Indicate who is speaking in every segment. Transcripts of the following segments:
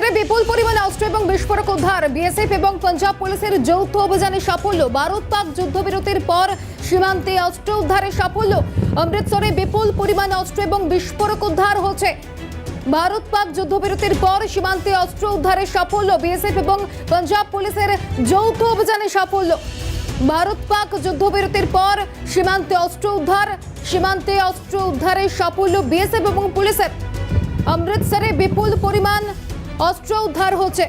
Speaker 1: অমৃতসরে বিপুল পরিমাণে অস্ত্র এবং বিস্ফোরক উদ্ধার। বিএসএফ এবং পাঞ্জাব পুলিশের যৌথ অভিযানে সাফল্য। ভারত পাক যুদ্ধবিরতির পর সীমান্তে অস্ত্র উদ্ধারে সাফল্য। অমৃতসরে বিপুল পরিমাণে অস্ত্র এবং বিস্ফোরক উদ্ধার হচ্ছে। ভারত পাক যুদ্ধবিরতির পর সীমান্তে অস্ত্র উদ্ধারে সাফল্য। বিএসএফ এবং পাঞ্জাব পুলিশের যৌথ অভিযানে সাফল্য। ভারত পাক যুদ্ধবিরতির পর সীমান্তে অস্ত্র উদ্ধারে সাফল্য বিএসএফ এবং পুলিশের। অমৃতসরে বিপুল পরিমাণ অস্ত্র উদ্ধার হচ্ছে।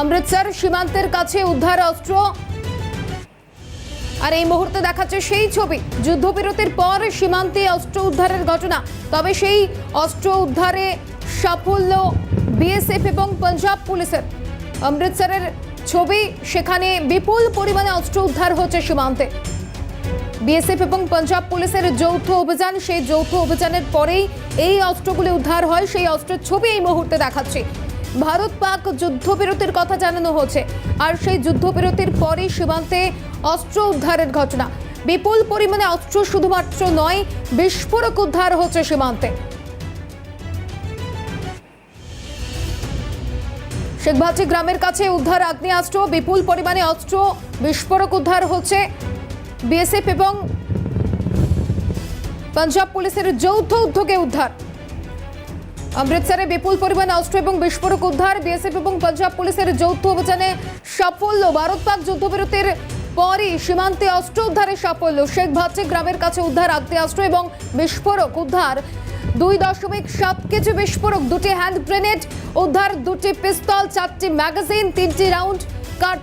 Speaker 1: অমৃতসর সীমান্তের কাছে উদ্ধার অস্ত্র। আর এই মুহূর্তে দেখাচ্ছে সেই ছবি, যুদ্ধবিরতির পর সীমান্তে অস্ত্র উদ্ধারের ঘটনা। তবে সেই অস্ত্র উদ্ধারে সাফল্য বিএসএফ এবং পাঞ্জাব পুলিশের। অমৃতসরের ছবি, সেখানে বিপুল পরিমাণে অস্ত্র উদ্ধার হচ্ছে সীমান্তে। বিএসএফ এবং পাঞ্জাব পুলিশের যৌথ অভিযান, সেই যৌথ অভিযানের পরেই এই অস্ত্রগুলি উদ্ধার হয়। সেই অস্ত্রের ছবি এই মুহূর্তে দেখাচ্ছি। ভারত পাক যুদ্ধবিরতির কথা জানানো হচ্ছে, আর সেই যুদ্ধবিরতির পরেই সীমান্তে অস্ত্র উদ্ধারের ঘটনা। বিপুল পরিমাণে অস্ত্র শুধুমাত্র নয়, বিস্ফোরক উদ্ধার হচ্ছে সীমান্তে। শেখভাটি গ্রামের কাছে উদ্ধার আগ্নেয়াস্ত্র, বিপুল পরিমাণে অস্ত্র, বিস্ফোরক উদ্ধার হচ্ছে। বিএসএফ এবং পাঞ্জাব পুলিশের যৌথ উদ্যোগে উদ্ধার। অমৃতসরে বিপুল পরিমাণে অস্ত্র এবং বিস্ফোরক উদ্ধার। বিএসএফ এবং পাঞ্জাব পুলিশের যৌথ অভিযানে সাফল্য। ভারত পাক যুদ্ধবিরতির পরই সীমান্তে অস্ত্র উদ্ধারে সাফল্য। শেখভাটি গ্রামের কাছে উদ্ধার আগ্নেয়াস্ত্র এবং বিস্ফোরক উদ্ধার। 2.7 কেজি বিস্ফোরক, 2টি হ্যান্ড গ্রেনেড উদ্ধার, 2টি পিস্তল, 4টি ম্যাগাজিন, 3টি রাউন্ড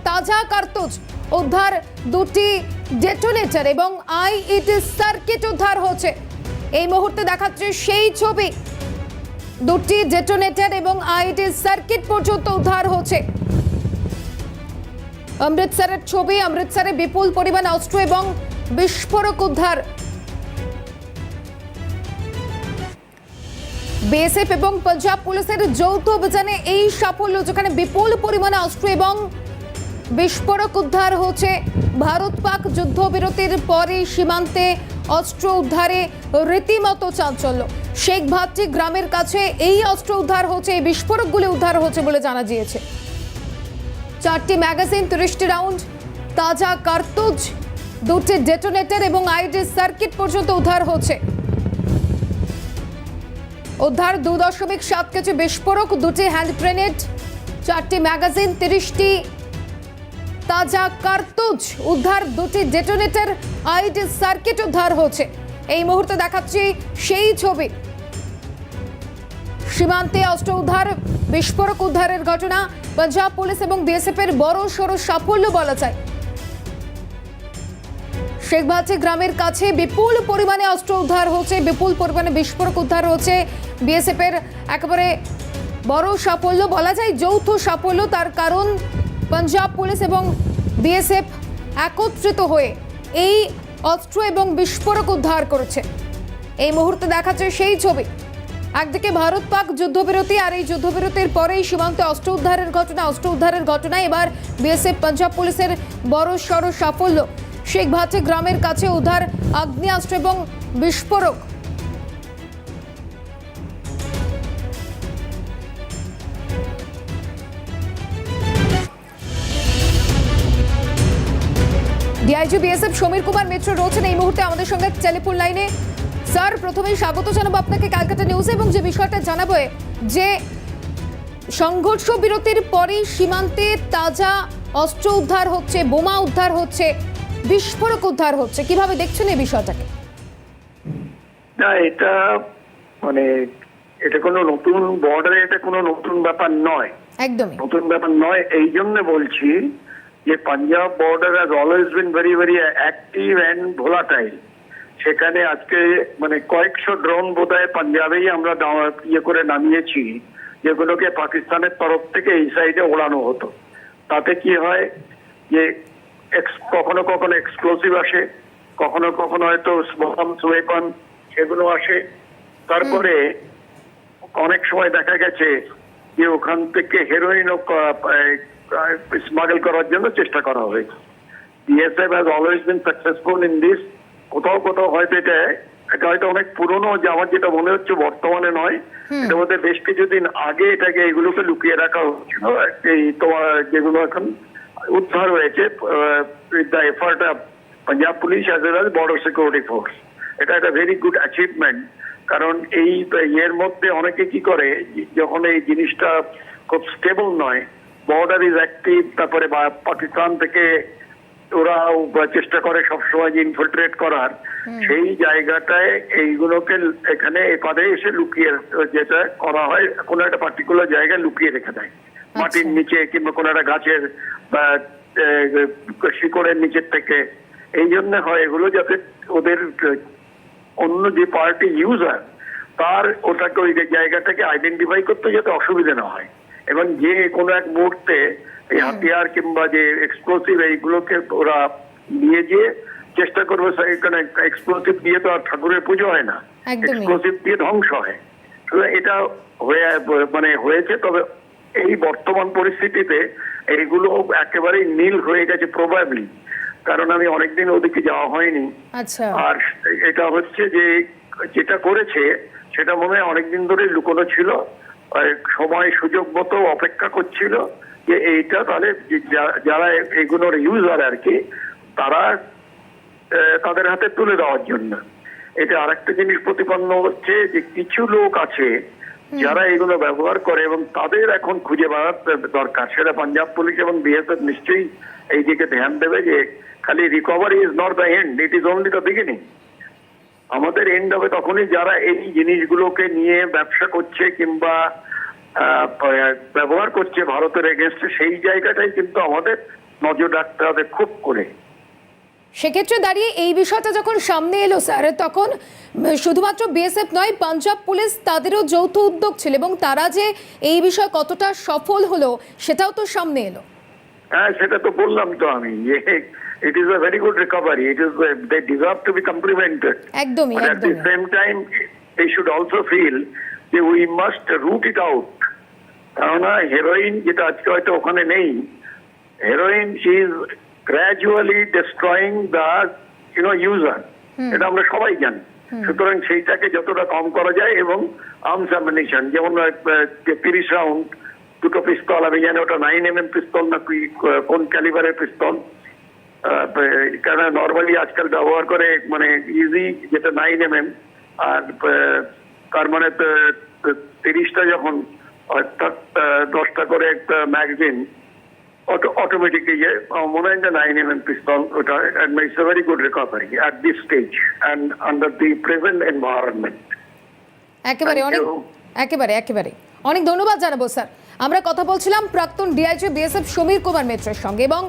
Speaker 1: তাজা কার্তুজ উদ্ধার, 2টি ডেটোনেটর এবং আইইডি সার্কিট উদ্ধার হচ্ছে। এই মুহূর্তে দেখাচ্ছে সেই ছবি, 2টি ডেটোনেটর এবং আইইডি সার্কিট পর্যন্ত উদ্ধার হচ্ছে। অমৃতসরের ছবি, অমৃতসরে বিপুল পরিমাণ অস্ত্র এবং বিস্ফোরক উদ্ধার। বিএসএফ এবং পাঞ্জাব পুলিশের যৌথ অভিযানে এই সাফল্য, যেখানে বিপুল পরিমাণে অস্ত্র এবং বিস্ফোরক উদ্ধার হচ্ছে। ভারত পাক যুদ্ধবিরতির পরে সীমান্তে অস্ত্র উদ্ধারে রীতিমতো চাঞ্চল্য। শেখভাটি গ্রামের কাছে এই অস্ত্র উদ্ধার হচ্ছে, এই বিস্ফোরকগুলি উদ্ধার হচ্ছে বলে জানা গিয়েছে। 4টি ম্যাগাজিন, 30টি রাউন্ড, তাজা কার্তুজ, 2টি ডেটোনেটর এবং আইডি সার্কিট পর্যন্ত উদ্ধার হচ্ছে। উদ্ধার 2.7 কেজি বিস্ফোরক, 2টি হ্যান্ড গ্রেনেড, 4টি ম্যাগাজিন, 30টি তাজা কার্তুজ উদ্ধার, 2টি ডেটোনেটর, আইডি সার্কিট উদ্ধার হচ্ছে। এই মুহূর্তে দেখাচ্ছি সেই ছবি, সীমান্তে অস্ত্র উদ্ধার, বিস্ফোরক উদ্ধারের ঘটনা। পাঞ্জাব পুলিশ এবং বিএসএফ এর বড় সড় সাফল্য বলা যায়। শেখভাটি গ্রামের কাছে বিপুল পরিমাণে অস্ত্র উদ্ধার হচ্ছে, বিপুল পরিমাণে বিস্ফোরক উদ্ধার হচ্ছে। বিএসএফ এর একেবারে বড় সাফল্য বলা যায়, যৌথ সাফল্য। তার কারণ পাঞ্জাব পুলিশ এবং বিএসএফ একত্রিত হয়ে এই অস্ত্র এবং বিস্ফোরক উদ্ধার করেছে। এই মুহূর্তে দেখাচ্ছে সেই ছবি, একদিকে ভারত পাক যুদ্ধবিরতি, আর এই যুদ্ধবিরতির পরেই সীমান্তে অস্ত্র উদ্ধারের ঘটনা। এবার বিএসএফ পাঞ্জাব পুলিশের বড় সড় সাফল্য। শেখভাটি গ্রামের কাছে উদ্ধার আগ্নেয়াস্ত্র এবং বিস্ফোরক। ডিআইজি বিএসএফ সমীর কুমার মিত্র রয়েছেন এই মুহূর্তে আমাদের সঙ্গে টেলিফোন লাইনে। স্যার, প্রথমেই স্বাগত জানাবো আপনাকে ক্যালকাটা নিউজে, এবং যে বিষয়টা জানাবো যে সংঘর্ষ বিরতির পরেই সীমান্তে তাজা অস্ত্র উদ্ধার হচ্ছে, বোমা উদ্ধার হচ্ছে, বিস্ফোরক উদ্ধার হচ্ছে, কিভাবে দেখছেন এই বিষয়টাকে?
Speaker 2: না, এটা এটা কোনো নতুন বর্ডারে, এটা কোনো নতুন ব্যাপার নয়, একদমই নতুন ব্যাপার নয়। এই জন্য বলছি যে Punjab border has always been very very active and volatile. সেখানে আজকে কয়েকশো ড্রোন বোধহয় পাঞ্জাবেই আমরা করে নামিয়েছি, যেগুলোকে পাকিস্তানের তরফ থেকে এই সাইডে ওড়ানো হতো। তাতে কি হয় যে কখনো কখনো এক্সপ্লোসিভ আসে, কখনো কখনো হয়তো ওয়েপন সেগুলো আসে। তারপরে অনেক সময় দেখা গেছে যে ওখান থেকে হেরোইনও স্মাগল করার জন্য চেষ্টা করা হয়েছে। BSF has always been successful in this. কোথাও কোথাও হয়তো এটা এটা হয়তো অনেক পুরনো, যে আমার যেটা মনে হচ্ছে বর্তমানে নয়, এটা মধ্যে বেশ কিছুদিন আগে এটাকে এগুলোকে লুকিয়ে রাখা হচ্ছিল। এই তোমার যেগুলো এখন উদ্ধার হয়েছে with the effort of Punjab police as well as border security force. এটা একটা ভেরি গুড অ্যাচিভমেন্ট। কারণ এই এর মধ্যে অনেকে কি করে, যখন এই জিনিসটা খুব স্টেবল নয়, বর্ডার ইজ অ্যাক্টিভ, তারপরে পাকিস্তান থেকে ওরা চেষ্টা করে সবসময় যে ইনফিল্ট্রেট করার, সেই জায়গাটায় এইগুলোকে এখানে এপারে এসে লুকিয়ে, যেটা করা হয় কোনো একটা পার্টিকুলার জায়গায় লুকিয়ে রেখে দেয়, মাটির নিচে কিংবা কোনো একটা গাছের বা শিকড়ের নিচের থেকে। এই জন্য হয় এগুলো, যাতে ওদের অন্য যে পার্টি ইউজার তার ওটাকে ওই জায়গাটাকে আইডেন্টিফাই করতে যাতে অসুবিধা না হয়, এবং যে কোনো এক মুহূর্তে এই হাতিয়ার কিংবা যে এক্সপ্লোসিভ এইগুলোকে ওরা নিয়ে গিয়ে চেষ্টা করবে। সেখানে এক্সপ্লোসিভ দিয়ে তো আর ঠাকুরের পুজো হয় না, এক্সপ্লোসিভ দিয়ে ধ্বংস হয়। এটা হয়েছে। তবে এই বর্তমান পরিস্থিতিতে এইগুলো একেবারেই নীল হয়ে গেছে প্রবাবলি, কারণ আমি অনেকদিন ওদিকে যাওয়া হয়নি। আর এটা হচ্ছে যে যেটা করেছে সেটা মনে হয় অনেকদিন ধরে লুকোনো ছিল, সময় সুযোগ মতো অপেক্ষা করছিল যে এইটা তাহলে যারা এগুলোর ইউজার আর কি, তারা তাদের হাতে তুলে দেওয়ার জন্য। এটা আরেকটা জিনিস প্রতিপন্ন হচ্ছে যে কিছু লোক আছে যারা এগুলো ব্যবহার করে, এবং তাদের এখন খুঁজে বেড়াতে দরকার। সেটা পাঞ্জাব পুলিশ এবং বিএসএফ নিশ্চয়ই এই দিকে ধ্যান দেবে যে খালি recovery is not the end, it is only the beginning. আমাদের এন্ড হবে তখনই যারা এই জিনিসগুলোকে নিয়ে ব্যবসা করছে কিংবা ব্যবহার করছে ভারতের এগেনস্টে, সেই জায়গাটাই কিন্তু আমাদের নজর রাখতে হবে খুব করে।
Speaker 1: সেক্ষেত্রে দাঁড়িয়ে এই বিষয়টা যখন সামনে এলো স্যার, তখন শুধুমাত্র বিএসএফ নয়, পাঞ্জাব পুলিশ তাদেরও যৌথ উদ্যোগ ছিল, এবং তারা যে এই বিষয়ে কতটা সফল হলো সেটাও তো সামনে এলো।
Speaker 2: হ্যাঁ, সেটা তো বললাম তো আমি, it is a very good recovery. They deserve to be complimented.
Speaker 1: একদমই।
Speaker 2: At the same time, they should also feel that we must root it out. কেননা হেরোইন যেটা আজকে হয়তো ওখানে নেই, heroin is gradually destroying the user. এটা আমরা সবাই জানি। সুতরাং সেইটাকে যতটা কম করা যায়, এবং আর্মস অ্যামিনিশন যেমন 30 রাউন্ড দুটো পিস্তল, আমি জানি ওটা 9mm পিস্তল না কোন ক্যালিবারের পিস্তল, কারণ নর্মালি আজকাল ব্যবহার করে ইজি যেটা 9mm, আর তার 30টা যখন অর্থাৎ 10টা করে একটা ম্যাগাজিন অটোমেটিকলি মনে হয় 9mm পিস্তল ওটা। It's a very good recovery at this stage and under the present environment.
Speaker 1: একেবারে অনেক ধন্যবাদ জানাবো স্যার। আমরা কথা বলছিলাম প্রাক্তন ডিআইজি বিএসএফ সমীর কুমার মিত্রের সঙ্গে, এবং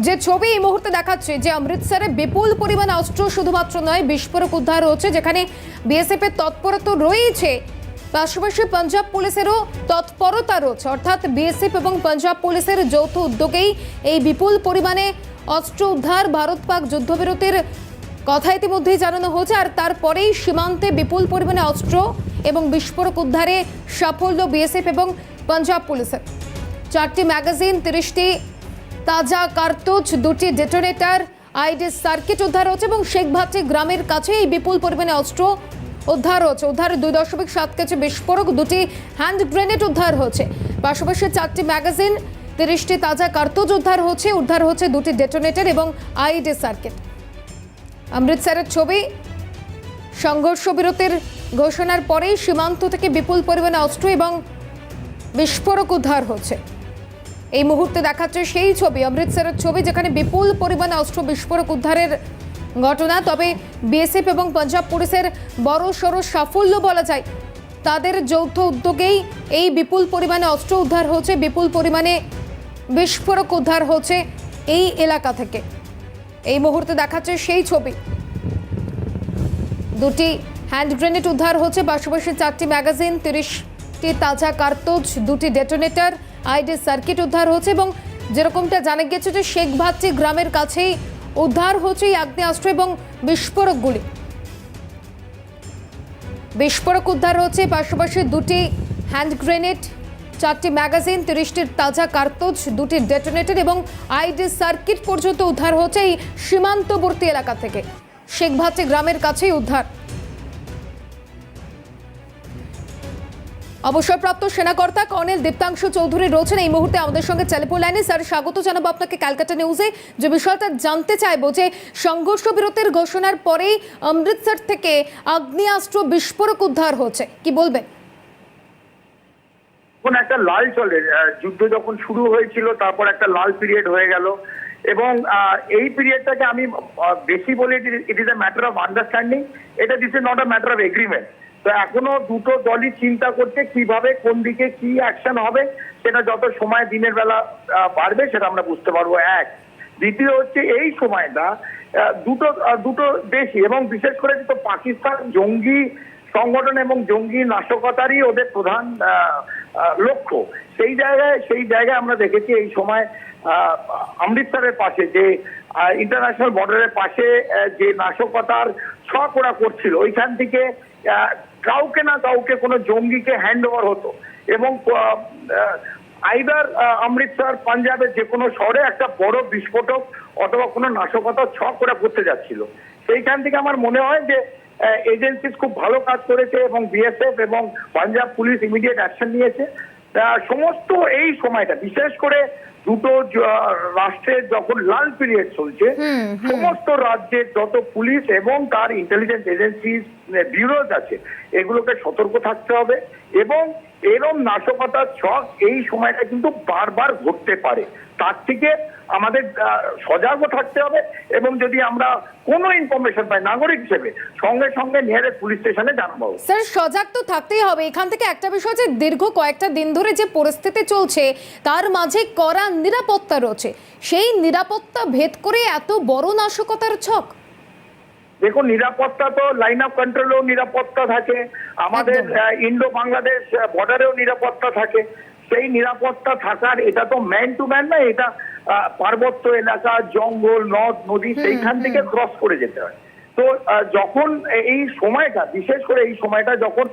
Speaker 1: যে ছবি এই মুহূর্তে দেখাচ্ছে যে অমৃতসরে বিপুল পরিমাণ অস্ত্র শুধুমাত্র নয়, বিস্ফোরক উদ্ধার হচ্ছে, যেখানে বিএসএফ এর তৎপরতা রয়েছে, পাশাপাশি পাঞ্জাব পুলিশেরও তৎপরতা রয়েছে। অর্থাৎ বিএসএফ এবং পাঞ্জাব পুলিশের যৌথ উদ্যোগেই এই বিপুল পরিমাণে অস্ত্র উদ্ধার। ভারত পাক যুদ্ধবিরতির কথা ইতিমধ্যেই জানানো হয়েছে, আর তারপরেই সীমান্তে বিপুল পরিমাণে অস্ত্র এবং বিস্ফোরক উদ্ধারে সাফল্য বিএসএফ এবং পাঞ্জাব পুলিশের। 4টি ম্যাগাজিন, 30টি তাজা কার্তুজ, 2টি ডেটোনেটর, আইডি সার্কিট উদ্ধার হচ্ছে, এবং শেখভাটি গ্রামের কাছে এই বিপুল পরিমাণে অস্ত্র উদ্ধার হচ্ছে। উদ্ধার 2.7 কেজি বিস্ফোরক, 2টি হ্যান্ড গ্রেনেড উদ্ধার হচ্ছে, পাশাপাশি 4টি ম্যাগাজিন, 30টি তাজা কার্তুজ উদ্ধার হচ্ছে 2টি ডেটোনেটর এবং আইডি সার্কিট। অমৃতসরের ছবি, সংঘর্ষ বিরতির ঘোষণার পরেই সীমান্ত থেকে বিপুল পরিমাণে অস্ত্র এবং বিস্ফোরক উদ্ধার হচ্ছে। এই মুহূর্তে দেখাচ্ছে সেই ছবি, অমৃতসরের ছবি, যেখানে বিপুল পরিমাণে অস্ত্র বিস্ফোরক উদ্ধারের ঘটনা। তবে বিএসএফ এবং পাঞ্জাব পুলিশের বড়সড় সাফল্য বলা যায়। তাদের যৌথ উদ্যোগেই এই বিপুল পরিমাণে অস্ত্র উদ্ধার হচ্ছে, বিপুল পরিমাণে বিস্ফোরক উদ্ধার হচ্ছে এই এলাকা থেকে। এই মুহূর্তে দেখাচ্ছে সেই ছবি, 2টি হ্যান্ড গ্রেনেড উদ্ধার হচ্ছে, পাশাপাশি 4টি ম্যাগাজিন, 30টি তাজা কার্তুজ, 2টি ডেটোনেটর, আইডি সার্কিট উদ্ধার হচ্ছে, এবং যেরকমটা জানা গেছে যে শেখভাটি গ্রামের কাছেই উদ্ধার হচ্ছে এই আগ্নেয়াস্ত্র এবং বিস্ফোরকগুলি। বিস্ফোরক উদ্ধার হচ্ছে, পাশাপাশি 2টি হ্যান্ড গ্রেনেড, 4টি ম্যাগাজিন, 30টির তাজা কার্তুজ, 2টি ডেটোনেটর এবং আইডি সার্কিট পর্যন্ত উদ্ধার হচ্ছে এই সীমান্তবর্তী এলাকা থেকে। শেখভাটি গ্রামের কাছেই উদ্ধার। অবসরপ্রাপ্ত সেনাকর্তা কর্নেল দীপ্তাংশু চৌধুরী রয়েছেন এই মুহূর্তে আমাদের সঙ্গে টেলিফোন লাইনে। স্যার, স্বাগত জানাবো আপনাকে ক্যালকাটা নিউজে। যে বিষয়টা জানতে চাইবো যে সংঘর্ষ বিরতির ঘোষণার পরেই অমৃতসর থেকে আগ্নেয়াস্ত্র বিস্ফোরক উদ্ধার হচ্ছে, কি বলবেন?
Speaker 2: কোন একটা লাল চলে, যুদ্ধ যখন শুরু হয়েছিল তারপর একটা লাল পিরিয়ড হয়ে গেল, এবং এই পিরিয়ডটাকে আমি বেশি বলি it is a matter of understanding, এটা this is not a matter of agreement. তো এখনো দুটো দলই চিন্তা করছে কিভাবে কোন দিকে কি অ্যাকশন হবে, সেটা যত সময় দিনের বেলা বাড়বে সেটা আমরা বুঝতে পারবো। এক, দ্বিতীয় হচ্ছে এই সময়টা দুটো দেশই এবং বিশেষ করে তো পাকিস্তান জঙ্গি সংগঠন এবং জঙ্গি নাশকতারই ওদের প্রধান লক্ষ্য। সেই জায়গায় আমরা দেখেছি এই সময় অমৃতসরের পাশে যে ইন্টারন্যাশনাল বর্ডারের পাশে যে নাশকতার ছক ওরা করছিল, ওইখান থেকে কাউকে না কাউকে কোনো জঙ্গিকে হ্যান্ড ওভার হতো, এবং আইদার অমৃতসর পাঞ্জাবের যে কোনো শহরে একটা বড় বিস্ফোরক অথবা কোনো নাশকতার ছক ওরা করতে যাচ্ছিল। সেইখান থেকে আমার মনে হয় যে এজেন্সিস খুব ভালো কাজ করেছে এবং বিএসএফ এবং পাঞ্জাব পুলিশ ইমিডিয়েট অ্যাকশন নিয়েছে। সমস্ত এই সময়টা বিশেষ করে দুটো রাষ্ট্রের যখন লাল পিরিয়ড চলছে, সমস্ত রাজ্যের যত পুলিশ এবং তার ইন্টেলিজেন্স এজেন্সি ব্যুরোজ আছে এগুলোকে সতর্ক থাকতে হবে, এবং এরম নাশকতার ছক এই সময়টা কিন্তু বারবার ঘটতে পারে, তার থেকে আমাদের সজাগও থাকতে হবে, এবং যদি আমরা কোনো ইনফরমেশন পাই নাগরিক হিসেবে সঙ্গে সঙ্গে নিয়ারেস্ট পুলিশ স্টেশনে জানাবো।
Speaker 1: স্যার, সজাগ তো থাকতেই হবে। এখান থেকে একটা বিষয় যে দীর্ঘ কয়েকটা দিন ধরে যে পরিস্থিতি চলছে তার মাঝে কড়া নিরাপত্তা রয়েছে, সেই নিরাপত্তা ভেদ করে এত বড় নাশকতার ছক।
Speaker 2: দেখুন, নিরাপত্তা তো লাইন অফ কন্ট্রোলেও নিরাপত্তা থাকে, আমাদের ইন্ডো বাংলাদেশ বর্ডারেও নিরাপত্তা থাকে। সেই নিরাপত্তা থাকার এটা তো ম্যান টু ম্যান না, এটা পার্বত্য এলাকা, জঙ্গল, নদ নদী, সেইখান থেকে ক্রস করে যেতে হয়। তো যখন এই সময়টা বিশেষ করে এই সময়টা যখন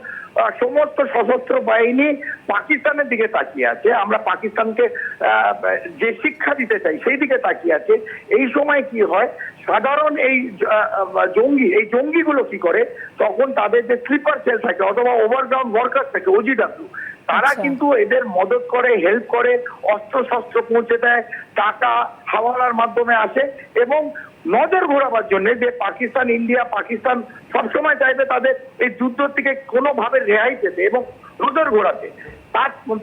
Speaker 2: সমস্ত সশস্ত্র বাহিনী পাকিস্তানের দিকে তাকিয়ে আছে, আমরা পাকিস্তানকে যে শিক্ষা দিতে চাই সেই দিকে তাকিয়ে আছে, এই সময় কি হয় সাধারণ এই জঙ্গিগুলো কি করে, তখন তাদের যে স্লিপার সেল থাকে অথবা ওভারগ্রাউন্ড ওয়ার্কার থাকে ওজিডব্লিউ, তারা কিন্তু এদের মদত করে, হেল্প করে, অস্ত্র শস্ত্র পৌঁছে দেয়, টাকা হাওয়ালার মাধ্যমে আসে, এবং নজর ঘোরাবার জন্য যে পাকিস্তান সবসময় চাইবে তাদের এই যুদ্ধ থেকে কোনোভাবে রেহাই পেতে এবং নজর ঘোরাতে।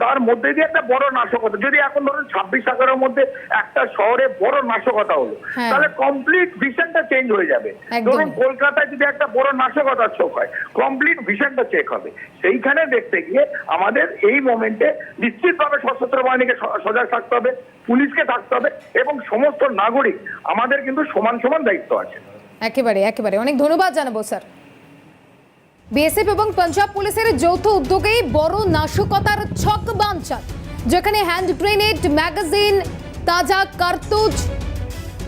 Speaker 2: তার মধ্যে দিয়ে একটা বড় নাশকতা, যদি এখন ধরুন 26 মধ্যে একটা শহরে বড় নাশকতা হলো, তাহলে কমপ্লিট ভিশনটা চেঞ্জ হয়ে যাবে। ধরুন কলকাতায় যদি একটা বড় নাশকতার ছক হয়, কমপ্লিট ভিশনটা চেক হবে। সেইখানে দেখতে গিয়ে আমাদের এই মোমেন্টে নিশ্চিতভাবে সশস্ত্র বাহিনীকে সজাগ থাকতে হবে, পুলিশকে থাকতে হবে, এবং সমস্ত নাগরিক আমাদের কিন্তু সমান সমান দায়িত্ব আছে।
Speaker 1: একেবারে অনেক ধন্যবাদ জানাবো স্যার। বিএসএফ এবং পাঞ্জাব পুলিশের যৌথ উদ্যোগেই বড় নাশকতার ছক বানচাল, যেখানে হ্যান্ড গ্রেনেড, ম্যাগাজিন, তাজা কার্তুজ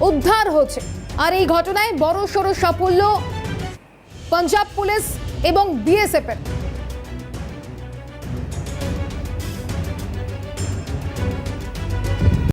Speaker 1: উদ্ধার হচ্ছে। আর এই ঘটনায় বড় সড় সাফল্য পাঞ্জাব পুলিশ এবং বিএসএফ এর।